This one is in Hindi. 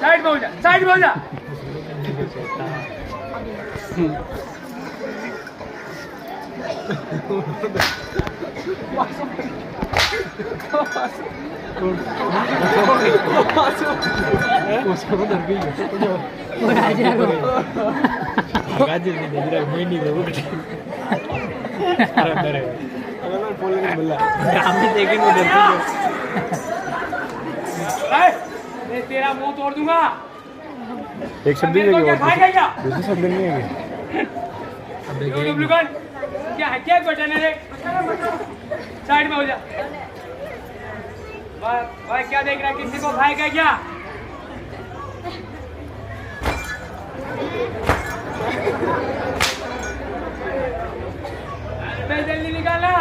साइड में हो जा, साइड में हो जा। तेरा मुंह तोड़ दूंगा। एक शब्द ही क्या खाएगा क्या? दूसरे शब्द नहीं है क्या है, क्या बटन है रे? साइड में हो जा। भाई क्या देख रहा है, किसी को खाएगा क्या? जल्दी निकालना।